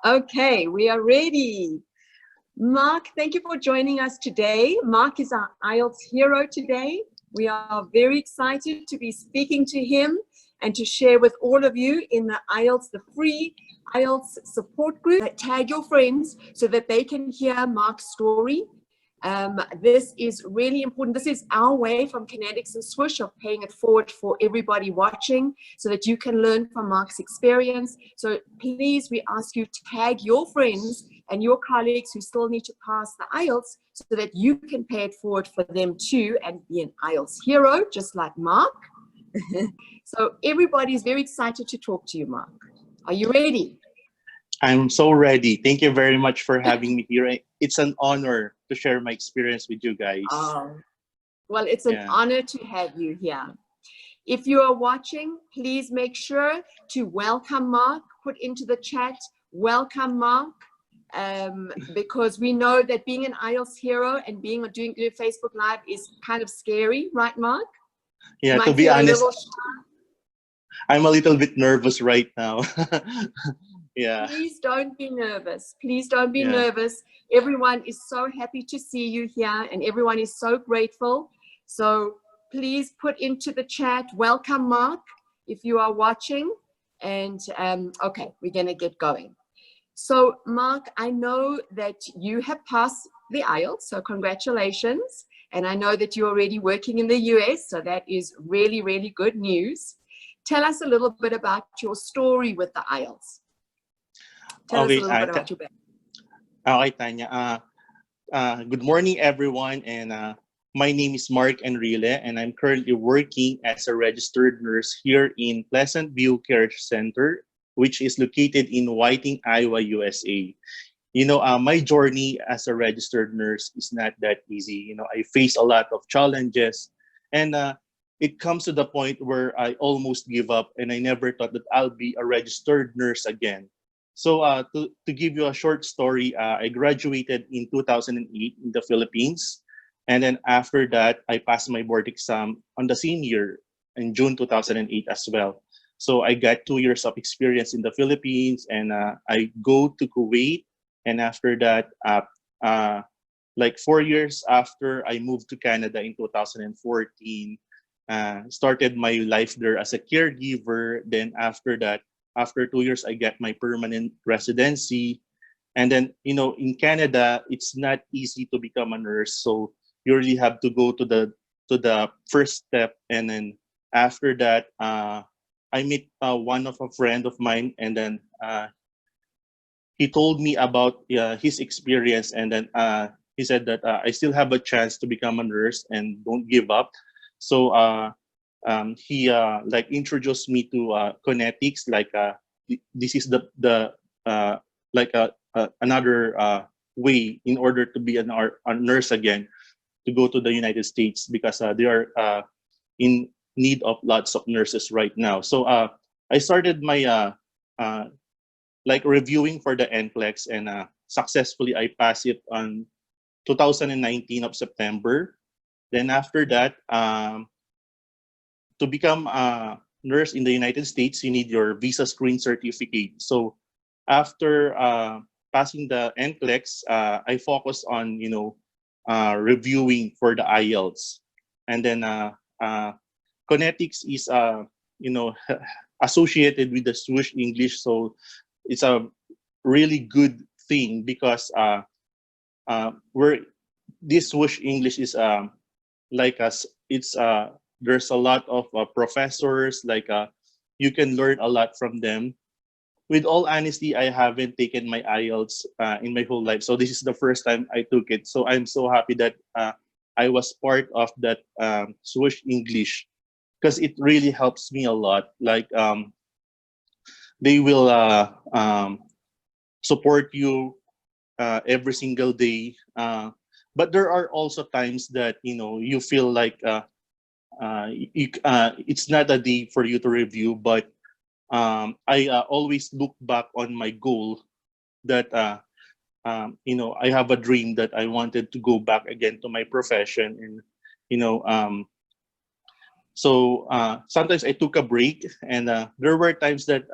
Okay, we are ready. Mark, thank you for joining us today. Mark is our IELTS hero today. We are very excited to be speaking to him and to share with all of you in the IELTS, the free IELTS support group. Tag your friends so that they can hear Mark's story. This is really important. This is our way from Kinetics and Swoosh of paying it forward for everybody watching so that you can learn from Mark's experience. So please, we ask you to tag your friends and your colleagues who still need to pass the IELTS so that you can pay it forward for them too and be an IELTS hero, just like Mark. So everybody is very excited to talk to you, Mark. Are you ready? I'm so ready. Thank you very much for having me here. It's an honor to share my experience with you guys. Well, it's an honor to have you here. If you are watching, please make sure to welcome Mark. Put into the chat, welcome Mark, because we know that being an IELTS hero and doing Facebook Live is kind of scary, right, Mark? Yeah, to be honest, I'm a little bit nervous right now. Yeah. Please don't be nervous. Please don't be nervous. Everyone is so happy to see you here and everyone is so grateful. So please put into the chat, welcome Mark, if you are watching. And okay, we're going to get going. So Mark, I know that you have passed the IELTS, so congratulations. And I know that you're already working in the US, so that is really, really good news. Tell us a little bit about your story with the IELTS. Tell us a little bit about your background. Okay, Tanya. Good morning, everyone. And my name is Mark Enrile, and I'm currently working as a registered nurse here in Pleasant View Care Center, which is located in Whiting, Iowa, USA. You know, my journey as a registered nurse is not that easy. You know, I face a lot of challenges, and it comes to the point where I almost give up, and I never thought that I'll be a registered nurse again. So to give you a short story, I graduated in 2008 in the Philippines. And then after that, I passed my board exam on the same year in June 2008 as well. So I got 2 years of experience in the Philippines, and I go to Kuwait. And after that, like 4 years after I moved to Canada in 2014, started my life there as a caregiver. Then after that, after 2 years, I got my permanent residency. And then, you know, in Canada, it's not easy to become a nurse. So you really have to go to the first step. And then after that, I met one of a friend of mine, and then he told me about his experience. And then he said that I still have a chance to become a nurse and don't give up. So he like introduced me to Kinetics. Like this is the like another way in order to be a nurse again, to go to the United States, because they are in need of lots of nurses right now. So I started my like reviewing for the NCLEX, and successfully I passed it on 2019 of September. Then after that, to become a nurse in the United States, you need your visa screen certificate. So after passing the NCLEX, I focused on, you know, reviewing for the IELTS. And then Kinetics is, you know, associated with the Swoosh English. So it's a really good thing, because where this Swoosh English is like us, it's there's a lot of professors, like you can learn a lot from them. With all honesty, I haven't taken my IELTS in my whole life, so this is the first time I took it. So I'm so happy that I was part of that Swoosh English, because it really helps me a lot. Like they will support you every single day, but there are also times that, you know, you feel like it's not a day for you to review. But I always look back on my goal, that you know, I have a dream that I wanted to go back again to my profession. And you know, so sometimes I took a break, and there were times that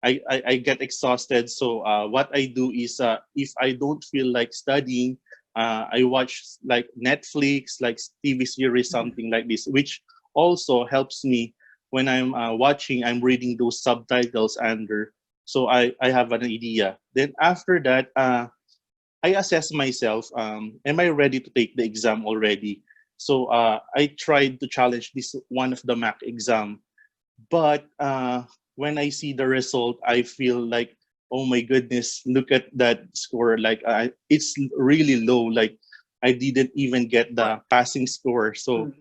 I get exhausted. So what I do is, if I don't feel like studying, I watch like Netflix, like TV series, something like this, which also helps me when I'm watching. I'm reading those subtitles under, so I have an idea. Then after that, I assess myself. Am I ready to take the exam already? So I tried to challenge this one of the Mac exam, but when I see the result, I feel like, oh my goodness, look at that score. Like it's really low. Like I didn't even get the passing score. So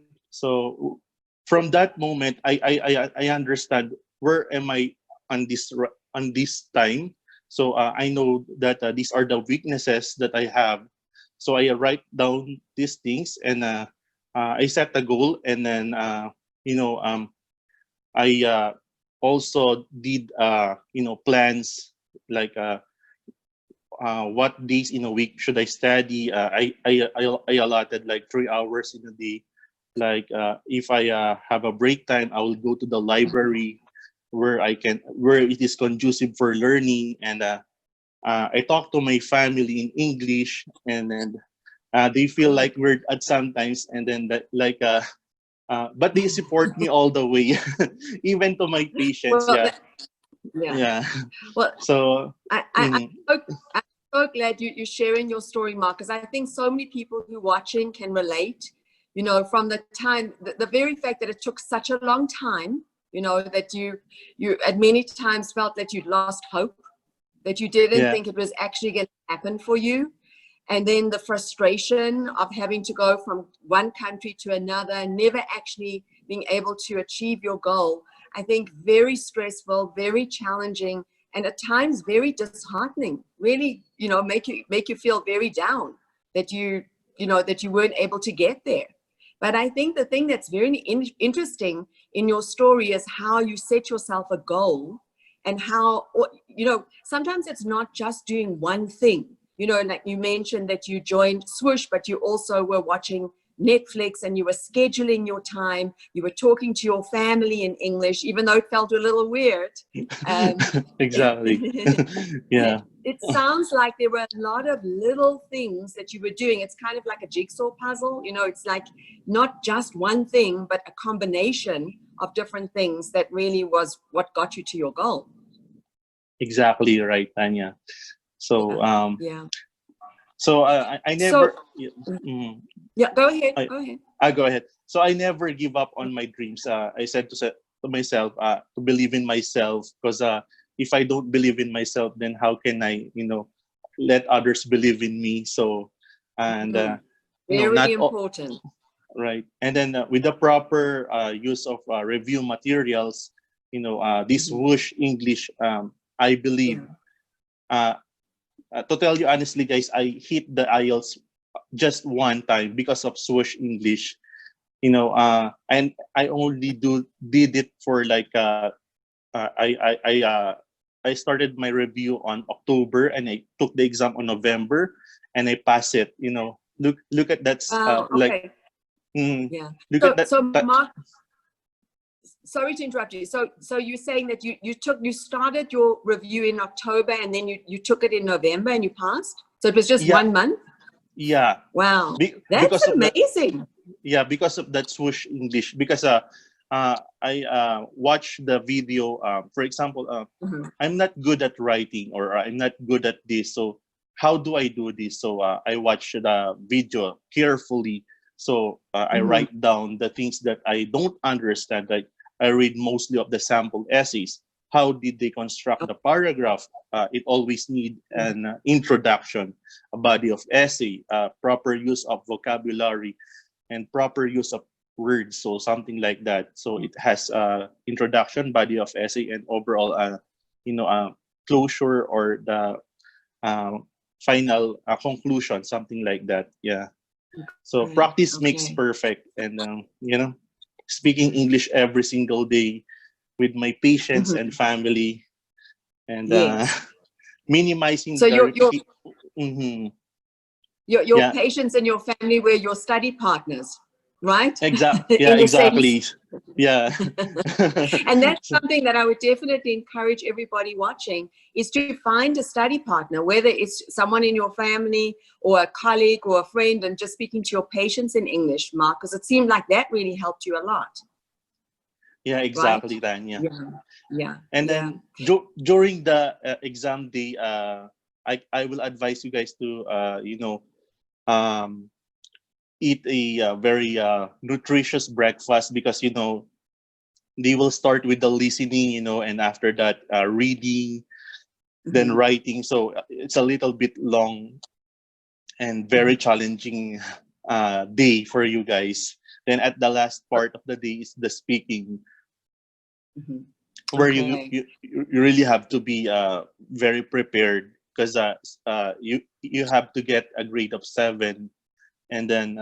from that moment, I understand where am I on this time. So I know that these are the weaknesses that I have. So I write down these things, and I set a goal, and then you know I also did plans, like what days in a week should I study. I allotted like 3 hours in a day. Like if I have a break time, I will go to the library where it is conducive for learning. And I talk to my family in English, and then they feel like weird at sometimes, and then but they support me all the way, even to my patients. Well, Yeah, yeah. yeah. Well, So I'm mhm. so glad you're sharing your story, Mark, because I think so many people who are watching can relate. From the time, the very fact that it took such a long time, that you at many times felt that you'd lost hope, that you didn't Yeah, think it was actually going to happen for you. And then the frustration of having to go from one country to another, never actually being able to achieve your goal. I think very stressful, very challenging, and at times very disheartening. Really, make you feel very down that you weren't able to get there. But I think the thing that's very interesting in your story is how you set yourself a goal, and how, sometimes it's not just doing one thing. Like you mentioned that you joined Swoosh, but you also were watching Netflix, and you were scheduling your time. You were talking to your family in English, even though it felt a little weird. Um, exactly. Yeah, it sounds like there were a lot of little things that you were doing. It's kind of like a jigsaw puzzle. It's like not just one thing, but a combination of different things that really was what got you to your goal. exactly right, Tanya. So Yeah. Yeah. so I So, never. Yeah, mhm. yeah, go ahead. I Go ahead. I go ahead. So I never give up on my dreams. I said to myself, to believe in myself, because if I don't believe in myself, then how can I, let others believe in me? So, and Mhm. Very not all, important. right. And then with the proper use of review materials, this Mhm. whoosh English, I believe. Yeah. Uh, to tell you honestly, guys, I hit the IELTS just one time because of swoosh English. And I only did it for like I started my review on October, and I took the exam on November, and I passed it. Look at that. Like Okay. mm, Yeah. look at So, that. so Mark, sorry to interrupt you. So you're saying that you started your review in October, and then you took it in November and you passed. So it was just Yeah, 1 month. yeah. Wow, that's Because of that. amazing. Yeah, because of that swoosh English. Because I watch the video. For example, Mhm. I'm not good at writing, or I'm not good at this. So how do I do this? So I watch the video carefully. So I Mhm. write down the things that I don't understand. Like I read mostly of the sample essays. How did they construct the paragraph? It always need an introduction, a body of essay, proper use of vocabulary, and proper use of words. So something like that. So it has introduction, body of essay, and overall you know uh, closure, or the uh, final conclusion, something like that. Yeah. So Okay. practice makes Okay. perfect. And speaking English every single day with my patients Mhm. and family, and Yes. minimizing So the your your repeat. Mhm. your your Yeah, patients and your family were your study partners. right? Yeah, In a sense. exactly. Yeah. And that's something that I would definitely encourage everybody watching, is to find a study partner, whether it's someone in your family or a colleague or a friend, and just speaking to your patients in English, Mark, because it seemed like that really helped you a lot, Yeah, right? exactly, Tanya. Yeah, yeah, And yeah. then during the exam day, I will advise you guys to um, eat a very nutritious breakfast, because they will start with the listening, and after that reading, then Mhm, writing. So it's a little bit long and very mhm, challenging day for you guys. Then at the last part of the day is the speaking, mhm. where Okay. you really have to be very prepared, because you have to get a grade of 7, and then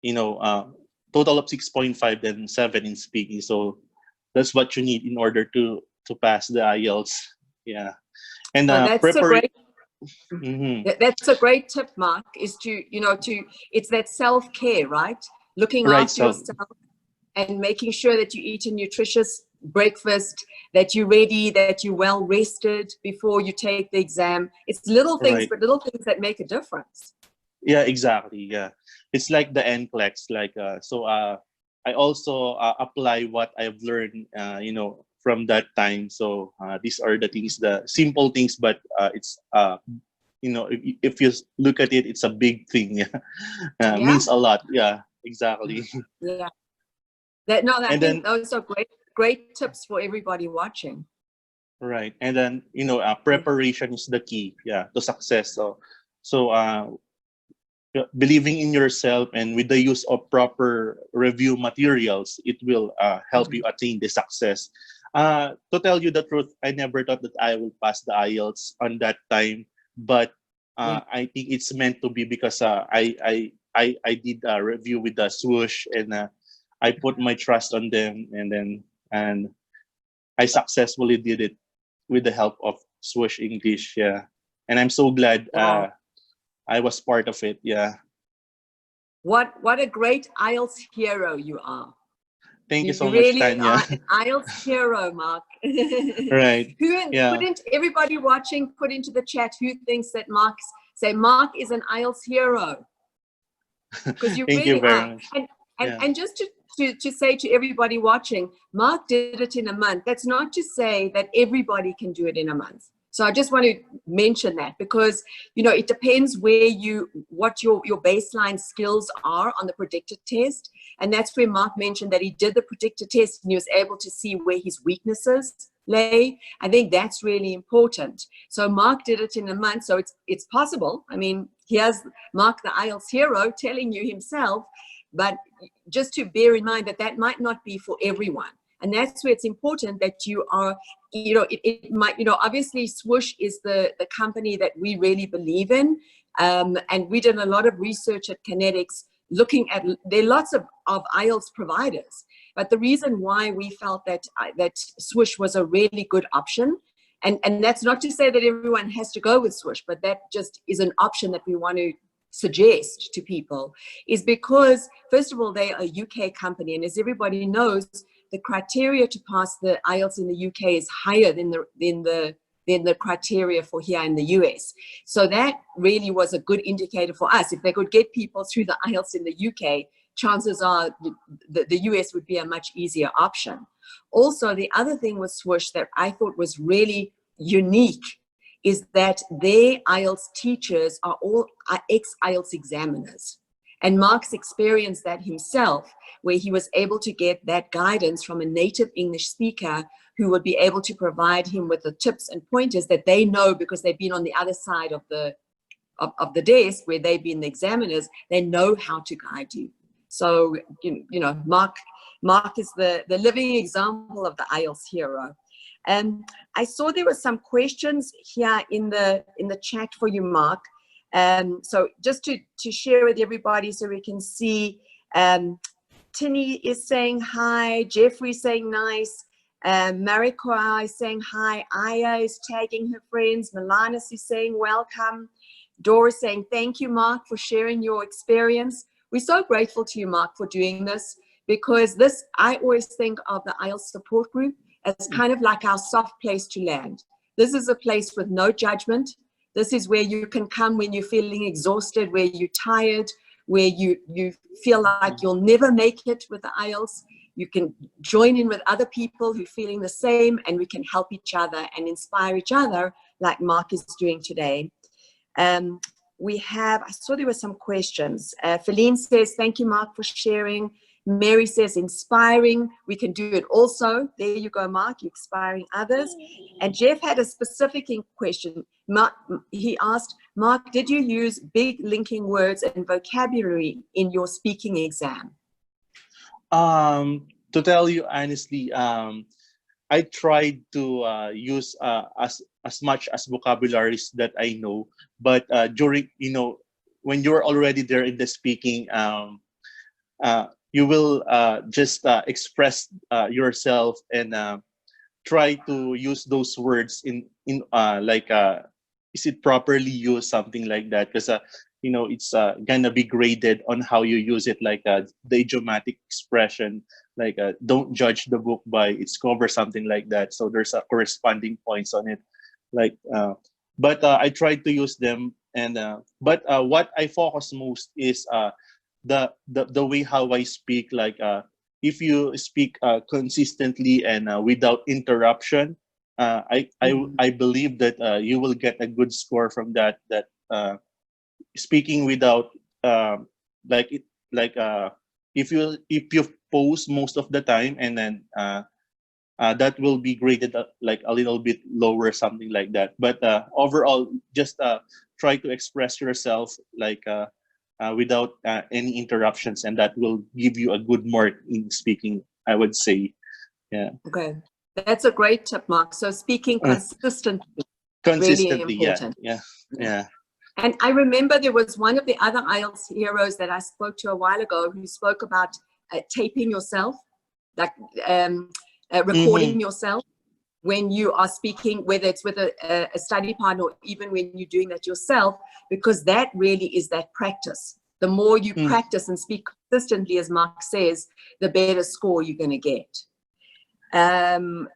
you know uh, total of 6.5, then 7 in speaking. So that's what you need in order to pass the IELTS. Yeah. And So that's a prepare. great Hmm. that's a great tip, Mark, is to, it's that self-care, right? Looking Right. after So yourself and making sure that you eat a nutritious breakfast, that you're ready, that you're well rested before you take the exam. It's little things, right. but little things that make a difference. Yeah, exactly. Yeah, it's like the NCLEX. I also apply what I've learned, from that time. So these are the things, the simple things, but it's if you look at it, it's a big thing. Yeah, Yeah, means a lot. Yeah, exactly. yeah. That no, I And think then those are great tips for everybody watching. right, and then Yeah. preparation is the key. Yeah, to success. So believing in yourself and with the use of proper review materials, it will help you Mhm. attain the success. To tell you the truth, I never thought that I will pass the IELTS on that time, but Yeah. I think it's meant to be, because I did a review with the swoosh, and I put my trust on them, and I successfully did it with the help of swoosh English. Yeah, and I'm so glad Wow. I was part of it. Yeah. What a great IELTS hero you are. Thank you You so much, really Tanya. are an IELTS hero, Mark. Right. Yeah. Couldn't everybody watching put into the chat who thinks that Mark is an IELTS hero? Because you Thank you really very are. much. And and Yeah. and just to say to everybody watching, Mark did it in a month. That's not to say that everybody can do it in a month. So I just want to mention that, because it depends what your baseline skills are on the predicted test. And that's where Mark mentioned that he did the predicted test and he was able to see where his weaknesses lay. I think that's really important. So Mark did it in a month. So it's possible. I mean, here's Mark the IELTS hero telling you himself, but just to bear in mind that that might not be for everyone. And that's where it's important that you are, it might, obviously Swoosh is the company that we really believe in. And we did a lot of research at Kinetics looking at, there are lots of IELTS providers. But the reason why we felt that Swoosh was a really good option, and that's not to say that everyone has to go with Swoosh, but that just is an option that we want to suggest to people, is because, first of all, they are a UK company. And as everybody knows, the criteria to pass the IELTS in the UK is higher than the criteria for here in the US. So that really was a good indicator for us. If they could get people through the IELTS in the UK, chances are the US would be a much easier option. Also, the other thing with Swoosh that I thought was really unique is that their IELTS teachers are all ex-IELTS examiners. And Mark's experienced that himself, where he was able to get that guidance from a native English speaker who would be able to provide him with the tips and pointers that they know, because they've been on the other side of the desk where they've been the examiners. They know how to guide you. So, Mark is the living example of the IELTS hero. I saw there were some questions here in the chat for you, Mark. So just to share with everybody so we can see, Tinny is saying hi, Jeffrey saying nice, Marikwa is saying hi, Aya is tagging her friends, Milanis is saying welcome, Doris saying thank you, Mark, for sharing your experience. We're so grateful to you, Mark, for doing this, because this, I always think of the IELTS support group as kind of like our soft place to land. This is a place with no judgment. This is where you can come when you're feeling exhausted, where you're tired, where you feel like you'll never make it with the IELTS. You can join in with other people who are feeling the same, and we can help each other and inspire each other like Mark is doing today. I saw there were some questions. Feline says, thank you, Mark, for sharing. Mary says, inspiring. We can do it also. There you go, Mark, you're inspiring others. And Jeff had a specific question. Mark, he asked, Mark, did you use big linking words and vocabulary in your speaking exam? To tell you honestly, I tried to use as much as vocabularies that I know, but during, when you're already there in the speaking, you will just express yourself and try to use those words in like is it properly used, something like that, because it's gonna be graded on how you use it, like the idiomatic expression, like don't judge the book by its cover, something like that. So there's a corresponding points on it, like but I tried to use them, and but what I focus most is the way how I speak, like if you speak consistently and without interruption, I believe that you will get a good score from that. Speaking without like it, like if you pause most of the time, and then that will be graded like a little bit lower, something like that. But overall, just try to express yourself like without any interruptions, and that will give you a good mark in speaking, I would say. Yeah. Okay, that's a great tip, Mark. So speaking consistently, Consistently, really important. Yeah. And I remember there was one of the other IELTS heroes that I spoke to a while ago who spoke about taping yourself, like recording yourself when you are speaking, whether it's with a study partner or even when you're doing that yourself, because that really is that practice. The more you practice and speak consistently, as Mark says, the better score you're going to get.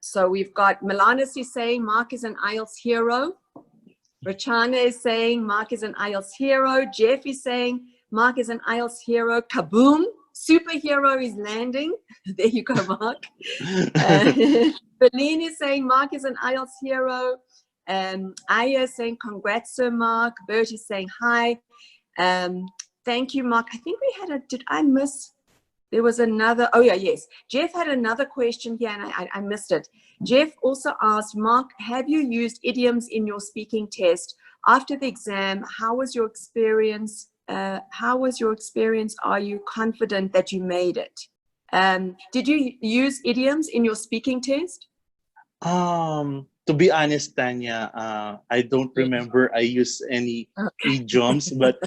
So we've got Milanis is saying Mark is an IELTS hero. Rachana is saying Mark is an IELTS hero. Jeff is saying Mark is an IELTS hero. Kaboom! Superhero is landing. There you go, Mark. Feline is saying Mark is an IELTS hero. Aya is saying congrats, Sir Mark. Bert is saying hi. Thank you, Mark. I think we had did I miss? There was another, oh yeah, yes. Jeff had another question here and I missed it. Jeff also asked, Mark, have you used idioms in your speaking test? After the exam, how was your experience? Are you confident that you made it? Did you use idioms in your speaking test? To be honest, Tanya, I don't remember I used any idioms, but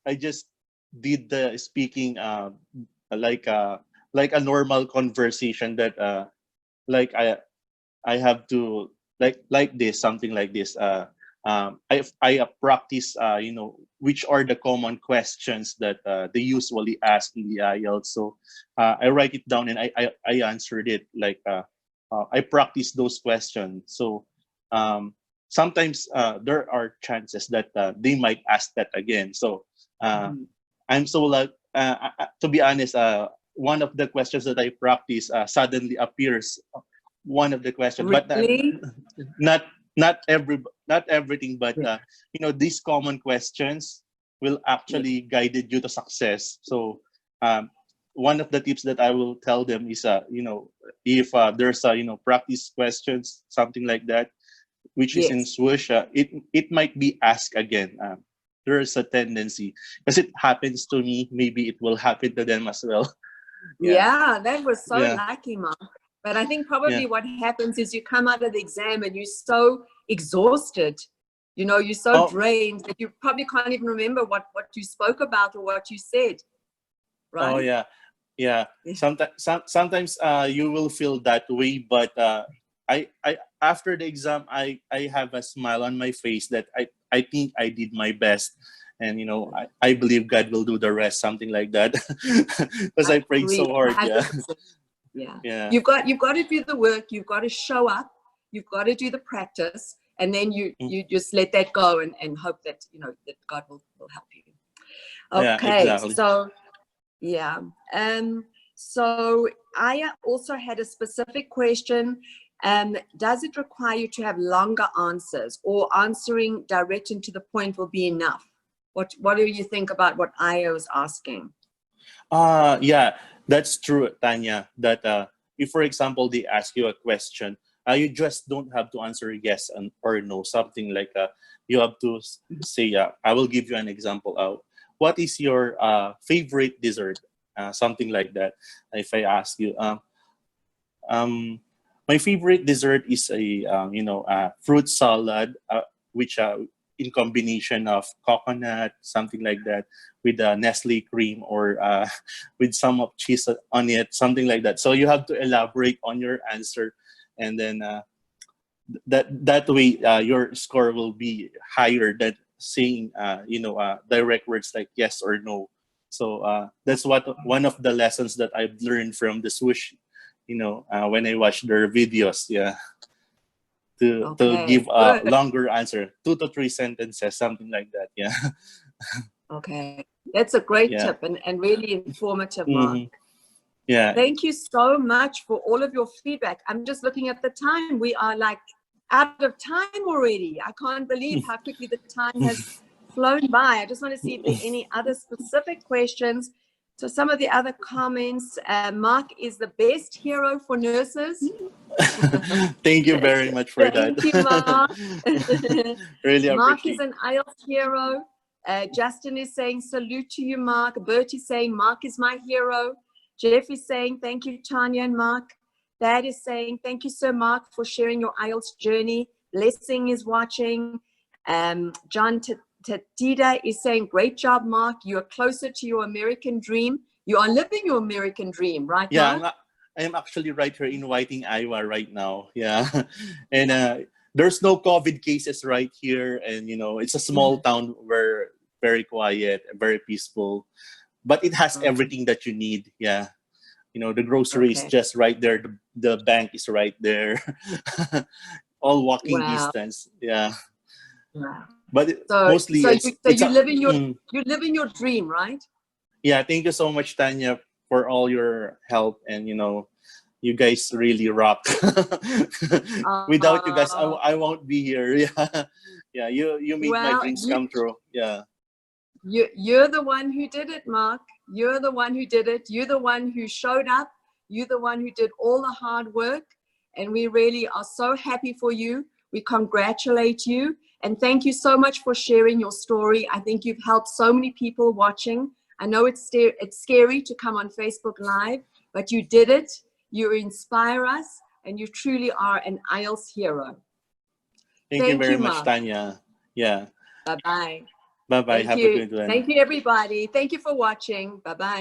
I just did the speaking like a normal conversation, that like I have to like this, something like this. I practice which are the common questions that they usually ask in the IELTS. So I write it down and I answered it, like I practice those questions. So sometimes there are chances that they might ask that again. So I'm so like to be honest, one of the questions that I practice suddenly appears, one of the questions, really? but not everything, but these common questions will actually guide you to success. So one of the tips that I will tell them is if there's a practice questions, something like that, which is in swoosh, it might be asked again. There is a tendency, because it happens to me, maybe it will happen to them as well. Yeah, that was so lucky, Mark. But I think probably what happens is you come out of the exam and you're so exhausted, you're so drained that you probably can't even remember what you spoke about or what you said, right? Oh, yeah. Sometimes you will feel that way, but I after the exam, I have a smile on my face that I think I did my best. And, I believe God will do the rest, something like that. Because I prayed Agree, so hard. Yeah. 100%. Yeah. Yeah. You've got to do the work. You've got to show up. You've got to do the practice, and then you just let that go and hope that that God will help you. Yeah, Okay, exactly. so yeah. So I also had a specific question. Does it require you to have longer answers, or answering direct and to the point will be enough? What do you think about what Aya was asking? Yeah, that's true, Tanya. That if, for example, they ask you a question, you just don't have to answer yes or no. Something like you have to say, I will give you an example. What is your favorite dessert? Something like that. If I ask you, my favorite dessert is a fruit salad, which in combination of coconut, something like that, with Nestle cream or with some of cheese on it, something like that. So you have to elaborate on your answer, and then that way your score will be higher than saying direct words like yes or no. So that's one of the lessons that I've learned from the swoosh, when I watch their videos. Yeah, to give a Good. longer answer, 2 to 3 sentences, something like that. Yeah. Okay, that's a great Yeah. tip and really informative, Mark. Hmm. Yeah. Thank you so much for all of your feedback. I'm just looking at the time. We are like out of time already. I can't believe how quickly the time has flown by. I just want to see if there are any other specific questions. So some of the other comments, Mark is the best hero for nurses. Thank you very much for that. Thank you, Mark. Really Mark is appreciate. an IELTS hero. Justin is saying salute to you, Mark. Bert is saying Mark is my hero. Jeff is saying thank you, Tanya and Mark. Dad is saying thank you, Sir Mark, for sharing your IELTS journey. Blessing is watching. John Tatida is saying great job, Mark. You are closer to your American dream. You are living your American dream, right, Yeah, Mark? I'm actually right here in Whiting, Iowa right now. Yeah. And there's no COVID cases right here. And, it's a small town where very quiet, very peaceful, but it has everything that you need. Yeah. The grocery is just right there. The bank is right there. All walking Wow. distance. Yeah. Wow. But So mostly you live in your dream, right? Yeah, thank you so much, Tanya, for all your help, and you guys really rock. Without you guys, I won't be here. Yeah, yeah, you made my dreams come true. Yeah. You're the one who did it, Mark. You're the one who did it. You're the one who showed up. You're the one who did all the hard work. And we really are so happy for you. We congratulate you. And thank you so much for sharing your story. I think you've helped so many people watching. I know it's scary to come on Facebook Live, but you did it. You inspire us, and you truly are an IELTS hero. Thank you very much, Mark. Tanya. Yeah. Bye-bye. Bye-bye. Thank Have you. a good one. Thank you, everybody. Thank you for watching. Bye-bye.